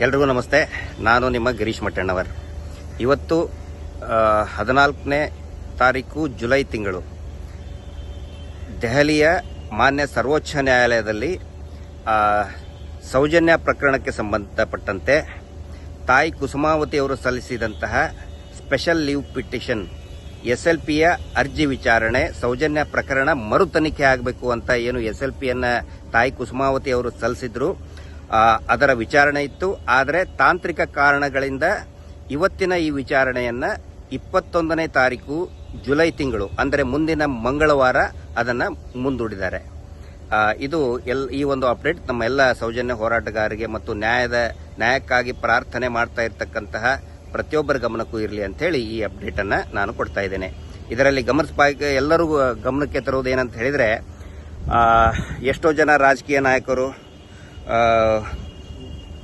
ಎಲ್ರಿಗೂ ನಮಸ್ತೆ. ನಾನು ನಿಮ್ಮ ಗಿರೀಶ್ ಮಟ್ಟಣ್ಣವರ್. ಇವತ್ತು 14ನೇ ತಾರೀಕು ಜುಲೈ ತಿಂಗಳು ದೆಹಲಿಯ ಮಾನ್ಯ ಸರ್ವೋಚ್ಚ ನ್ಯಾಯಾಲಯದಲ್ಲಿ ಸೌಜನ್ಯ ಪ್ರಕರಣಕ್ಕೆ ಸಂಬಂಧಪಟ್ಟಂತೆ ತಾಯಿ ಕುಸುಮಾವತಿ ಅವರು ಸಲ್ಲಿಸಿದಂತಹ ಸ್ಪೆಷಲ್ ಲೀವ್ ಪಿಟಿಷನ್ SLPಯ ಅರ್ಜಿ ವಿಚಾರಣೆ, ಸೌಜನ್ಯ ಪ್ರಕರಣ ಮರು ತನಿಖೆ ಆಗಬೇಕು ಅಂತ ಏನು SLPಯನ್ನ ತಾಯಿ ಕುಸುಮಾವತಿ ಅವರು ಸಲ್ಲಿಸಿದ್ರು, ಅದರ ವಿಚಾರಣೆ ಇತ್ತು. ಆದರೆ ತಾಂತ್ರಿಕ ಕಾರಣಗಳಿಂದ ಇವತ್ತಿನ ಈ ವಿಚಾರಣೆಯನ್ನ 21ನೇ ತಾರೀಕು ಜುಲೈ ತಿಂಗಳು ಅಂದರೆ ಮುಂದಿನ ಮಂಗಳವಾರ ಅದನ್ನು ಮುಂದೂಡಿದ್ದಾರೆ. ಇದು ಈ ಒಂದು ಅಪ್ಡೇಟ್ ನಮ್ಮ ಎಲ್ಲ ಸೌಜನ್ಯ ಹೋರಾಟಗಾರರಿಗೆ ಮತ್ತು ನ್ಯಾಯಕ್ಕಾಗಿ ಪ್ರಾರ್ಥನೆ ಮಾಡ್ತಾ ಇರತಕ್ಕಂತಹ ಪ್ರತಿಯೊಬ್ಬರ ಗಮನಕ್ಕೂ ಇರಲಿ ಅಂತ ಹೇಳಿ ಈ ಅಪ್ಡೇಟ್ ಅನ್ನ ನಾನು ಕೊಡ್ತಾ ಇದ್ದೇನೆ. ಇದರಲ್ಲಿ ಎಲ್ಲರೂ ಗಮನಕ್ಕೆ ತರುವುದು ಏನಂತ ಹೇಳಿದ್ರೆ, ಎಷ್ಟೋ ಜನ ರಾಜಕೀಯ ನಾಯಕರು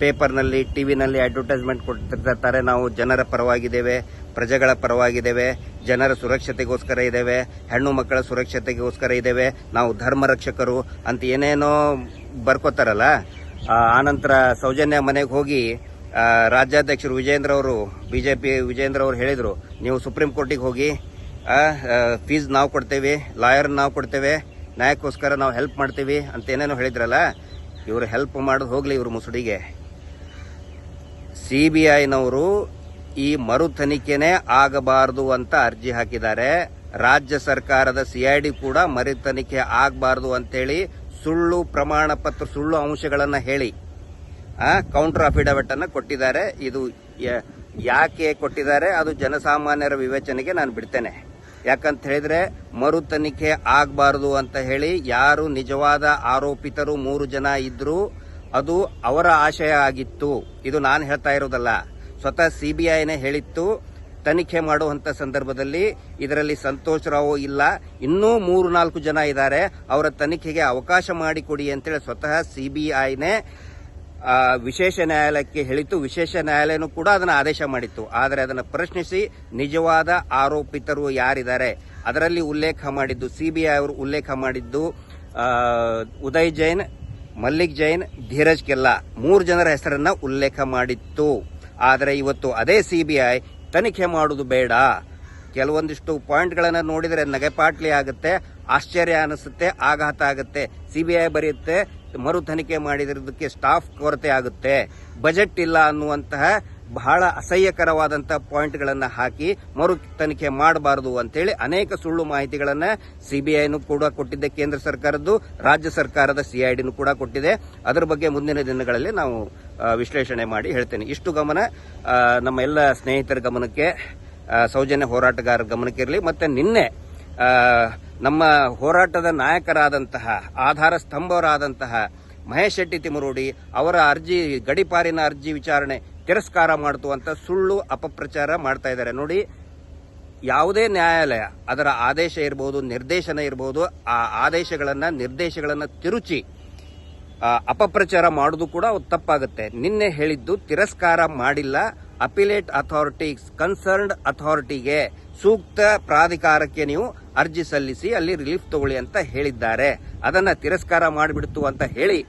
ಪೇಪರ್ನಲ್ಲಿ, ಟಿವಿನಲ್ಲಿ ಅಡ್ವರ್ಟೈಸ್ಮೆಂಟ್ ಕೊಡ್ತಿರ್ತಾರೆ. ನಾವು ಜನರ ಪರವಾಗಿದ್ದೇವೆ, ಪ್ರಜೆಗಳ ಪರವಾಗಿದ್ದೇವೆ, ಜನರ ಸುರಕ್ಷತೆಗೋಸ್ಕರ ಇದ್ದೇವೆ, ಹೆಣ್ಣು ಮಕ್ಕಳ ಸುರಕ್ಷತೆಗೋಸ್ಕರ ಇದ್ದೇವೆ, ನಾವು ಧರ್ಮ ರಕ್ಷಕರು ಅಂತ ಏನೇನೋ ಬರ್ಕೋತಾರಲ್ಲ. ಆನಂತರ ಸೌಜನ್ಯ ಮನೆಗೆ ಹೋಗಿ ರಾಜ್ಯಾಧ್ಯಕ್ಷರು ಬಿಜೆಪಿ ವಿಜೇಂದ್ರ ಅವರು ಹೇಳಿದ್ರು, ನೀವು ಸುಪ್ರೀಂ ಕೋರ್ಟಿಗೆ ಹೋಗಿ ಫೀಸ್ ನಾವು ಕೊಡ್ತೇವೆ, ಲಾಯರ್ ನಾವು ಕೊಡ್ತೇವೆ, ನ್ಯಾಯಕ್ಕೋಸ್ಕರ ನಾವು ಹೆಲ್ಪ್ ಮಾಡ್ತೀವಿ ಅಂತ ಏನೇನೋ ಹೇಳಿದ್ರಲ್ಲ. ಇವರು ಹೆಲ್ಪ್ ಮಾಡೋದು ಹೋಗ್ಲಿ ಇವರು ಮುಸುಡಿಗೆ. CBIನವರು ಈ ಮರು ತನಿಖೆನೇ ಆಗಬಾರದು ಅಂತ ಅರ್ಜಿ ಹಾಕಿದ್ದಾರೆ. ರಾಜ್ಯ ಸರ್ಕಾರದ CID ಕೂಡ ಮರು ತನಿಖೆ ಆಗಬಾರದು ಅಂತೇಳಿ ಸುಳ್ಳು ಪ್ರಮಾಣ ಪತ್ರ, ಸುಳ್ಳು ಅಂಶಗಳನ್ನ ಹೇಳಿ ಕೌಂಟರ್ ಅಫಿಡವಿಟ್ ಅನ್ನ ಕೊಟ್ಟಿದ್ದಾರೆ. ಇದು ಯಾಕೆ ಕೊಟ್ಟಿದ್ದಾರೆ ಅದು ಜನಸಾಮಾನ್ಯರ ವಿವೇಚನೆಗೆ ನಾನು ಬಿಡ್ತೇನೆ. ಯಾಕಂತ ಹೇಳಿದ್ರೆ ಮರು ತನಿಖೆ ಆಗಬಾರದು ಅಂತ ಹೇಳಿ ಯಾರು ನಿಜವಾದ ಆರೋಪಿತರು 3 ಜನ ಇದ್ರು, ಅದು ಅವರ ಆಶಯ ಆಗಿತ್ತು. ಇದು ನಾನು ಹೇಳ್ತಾ ಇರೋದಲ್ಲ, ಸ್ವತಃ CBIನೇ ಹೇಳಿತ್ತು. ತನಿಖೆ ಮಾಡುವಂತ ಸಂದರ್ಭದಲ್ಲಿ ಇದರಲ್ಲಿ ಸಂತೋಷ್ ರಾವ್ ಇಲ್ಲ, ಇನ್ನೂ 3-4 ಜನ ಇದ್ದಾರೆ, ಅವರ ತನಿಖೆಗೆ ಅವಕಾಶ ಮಾಡಿಕೊಡಿ ಅಂತೇಳಿ ಸ್ವತಃ CBIನೇ ವಿಶೇಷ ನ್ಯಾಯಾಲಯಕ್ಕೆ ಹೇಳಿತ್ತು. ವಿಶೇಷ ನ್ಯಾಯಾಲಯನೂ ಕೂಡ ಅದನ್ನು ಆದೇಶ ಮಾಡಿತ್ತು. ಆದರೆ ಅದನ್ನು ಪ್ರಶ್ನಿಸಿ ನಿಜವಾದ ಆರೋಪಿತರು ಯಾರಿದ್ದಾರೆ ಅದರಲ್ಲಿ ಉಲ್ಲೇಖ ಮಾಡಿದ್ದು, CBI ಅವರು ಉಲ್ಲೇಖ ಮಾಡಿದ್ದು ಉದಯ್ ಜೈನ್, ಮಲ್ಲಿಕ್ ಜೈನ್, ಧೀರಜ್ ಕೆಲ್ಲಾ 3 ಜನರ ಹೆಸರನ್ನ ಉಲ್ಲೇಖ ಮಾಡಿತ್ತು. ಆದರೆ ಇವತ್ತು ಅದೇ CBI ತನಿಖೆ ಮಾಡುವುದು ಬೇಡ, ಕೆಲವೊಂದಿಷ್ಟು ಪಾಯಿಂಟ್ಗಳನ್ನು ನೋಡಿದರೆ ನಗೆಪಾಟ್ಲಿ ಆಗುತ್ತೆ, ಆಶ್ಚರ್ಯ ಅನಿಸುತ್ತೆ, ಆಘಾತ ಆಗುತ್ತೆ. CBI ಬರೆಯುತ್ತೆ ಮರು ತನಿಖೆ ಮಾಡಿದಿರೋದಕ್ಕೆ ಸ್ಟಾಫ್ ಕೊರತೆ ಆಗುತ್ತೆ, ಬಜೆಟ್ ಇಲ್ಲ ಅನ್ನುವಂತಹ ಬಹಳ ಅಸಹ್ಯಕರವಾದಂತಹ ಪಾಯಿಂಟ್ಗಳನ್ನು ಹಾಕಿ ಮರು ತನಿಖೆ ಮಾಡಬಾರದು ಅಂತೇಳಿ ಅನೇಕ ಸುಳ್ಳು ಮಾಹಿತಿಗಳನ್ನ CBIನೂ ಕೂಡ ಕೊಟ್ಟಿದೆ, ಕೇಂದ್ರ ಸರ್ಕಾರದ್ದು, ರಾಜ್ಯ ಸರ್ಕಾರದ CIDನೂ ಕೂಡ ಕೊಟ್ಟಿದೆ. ಅದರ ಬಗ್ಗೆ ಮುಂದಿನ ದಿನಗಳಲ್ಲಿ ನಾವು ವಿಶ್ಲೇಷಣೆ ಮಾಡಿ ಹೇಳ್ತೇನೆ. ಇಷ್ಟು ಗಮನ ನಮ್ಮ ಎಲ್ಲ ಸ್ನೇಹಿತರ ಗಮನಕ್ಕೆ, ಸೌಜನ್ಯ ಹೋರಾಟಗಾರರ ಗಮನಕ್ಕೆ ಇರಲಿ. ಮತ್ತೆ ನಿನ್ನೆ ನಮ್ಮ ಹೋರಾಟದ ನಾಯಕರಾದಂತಹ, ಆಧಾರ ಸ್ತಂಭವರಾದಂತಹ ಮಹೇಶ್ ಶೆಟ್ಟಿ ತಿಮರೋಡಿ ಅವರ ಗಡಿಪಾರಿನ ಅರ್ಜಿ ವಿಚಾರಣೆ ತಿರಸ್ಕಾರ ಮಾಡ್ತು ಅಂತ ಸುಳ್ಳು ಅಪಪ್ರಚಾರ ಮಾಡ್ತಾ ಇದ್ದಾರೆ. ನೋಡಿ, ಯಾವುದೇ ನ್ಯಾಯಾಲಯ ಅದರ ಆದೇಶ ಇರಬಹುದು, ನಿರ್ದೇಶನ ಇರಬಹುದು, ಆ ನಿರ್ದೇಶಗಳನ್ನ ತಿರುಚಿ ಅಪಪ್ರಚಾರ ಮಾಡುವುದು ಕೂಡ ತಪ್ಪಾಗುತ್ತೆ. ನಿನ್ನೆ ಹೇಳಿದ್ದು ತಿರಸ್ಕಾರ ಮಾಡಿಲ್ಲ, ಅಪಿಲೇಟ್ ಅಥಾರಿಟಿ, ಕನ್ಸರ್ನ್ಡ್ ಅಥಾರಿಟಿಗೆ, ಸೂಕ್ತ ಪ್ರಾಧಿಕಾರಕ್ಕೆ ನೀವು ಅರ್ಜಿ ಸಲ್ಲಿಸಿ ಅಲ್ಲಿ ರಿಲೀಫ್ ತಗೊಳ್ಳಿ ಅಂತ ಹೇಳಿದ್ದಾರೆ. ಅದನ್ನ ತಿರಸ್ಕಾರ ಮಾಡಿಬಿಡ್ತು ಅಂತ ಹೇಳಿ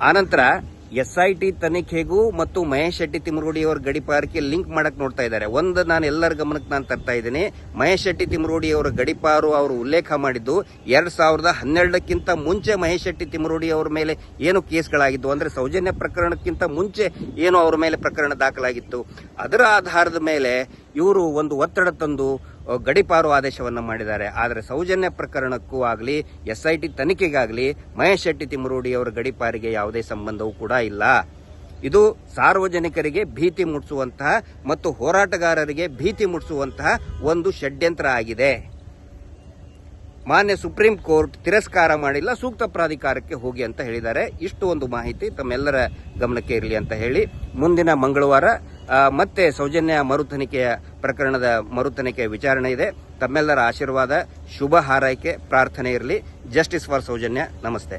ಆನಂತರ SIT ತನಿಖೆಗೂ ಮತ್ತು ಮಹೇಶ್ ಶೆಟ್ಟಿ ತಿಮರೋಡಿ ಅವರ ಗಡಿಪಾರಕ್ಕೆ ಲಿಂಕ್ ಮಾಡಕ್ ನೋಡ್ತಾ ಇದ್ದಾರೆ. ನಾನು ಎಲ್ಲರ ಗಮನಕ್ಕೆ ನಾನು ತರ್ತಾ ಇದ್ದೀನಿ. ಮಹೇಶ್ ಶೆಟ್ಟಿ ತಿಮರೋಡಿ ಅವರ ಗಡಿಪಾರು ಅವರು ಉಲ್ಲೇಖ ಮಾಡಿದ್ದು 2012ಕ್ಕಿಂತ ಮುಂಚೆ ಮಹೇಶ್ ಶೆಟ್ಟಿ ತಿಮರೋಡಿ ಅವರ ಮೇಲೆ ಏನು ಕೇಸ್ಗಳಾಗಿದ್ದು, ಅಂದ್ರೆ ಸೌಜನ್ಯ ಪ್ರಕರಣಕ್ಕಿಂತ ಮುಂಚೆ ಏನು ಅವರ ಮೇಲೆ ಪ್ರಕರಣ ದಾಖಲಾಗಿತ್ತು, ಅದರ ಆಧಾರದ ಮೇಲೆ ಇವರು ಒಂದು ಒತ್ತಡ ತಂದು ಗಡಿಪಾರು ಆದೇಶವನ್ನ ಮಾಡಿದ್ದಾರೆ. ಆದರೆ ಸೌಜನ್ಯ ಪ್ರಕರಣಕ್ಕೂ ಆಗಲಿ, SIT ತನಿಖೆಗಾಗಲಿ ಮಹೇಶ್ ಶೆಟ್ಟಿ ತಿಮರೋಡಿ ಅವರ ಗಡಿಪಾರಿಗೆ ಯಾವುದೇ ಸಂಬಂಧವೂ ಕೂಡ ಇಲ್ಲ. ಇದು ಸಾರ್ವಜನಿಕರಿಗೆ ಭೀತಿ ಮೂಡಿಸುವಂತಹ ಮತ್ತು ಹೋರಾಟಗಾರರಿಗೆ ಭೀತಿ ಮೂಡಿಸುವಂತಹ ಒಂದು ಷಡ್ಯಂತ್ರ ಆಗಿದೆ. ಮಾನ್ಯ ಸುಪ್ರೀಂ ಕೋರ್ಟ್ ತಿರಸ್ಕಾರ ಮಾಡಿಲ್ಲ, ಸೂಕ್ತ ಪ್ರಾಧಿಕಾರಕ್ಕೆ ಹೋಗಿ ಅಂತ ಹೇಳಿದ್ದಾರೆ. ಇಷ್ಟು ಒಂದು ಮಾಹಿತಿ ತಮ್ಮೆಲ್ಲರ ಗಮನಕ್ಕೆ ಇರಲಿ ಅಂತ ಹೇಳಿ, ಮುಂದಿನ ಮಂಗಳವಾರ ಮತ್ತೆ ಸೌಜನ್ಯ ಪ್ರಕರಣದ ಮರು ತನಿಖೆಯ ವಿಚಾರಣೆ ಇದೆ. ತಮ್ಮೆಲ್ಲರ ಆಶೀರ್ವಾದ, ಶುಭ ಹಾರೈಕೆ, ಪ್ರಾರ್ಥನೆ ಇರಲಿ. Justice for Soujanya. ನಮಸ್ತೆ.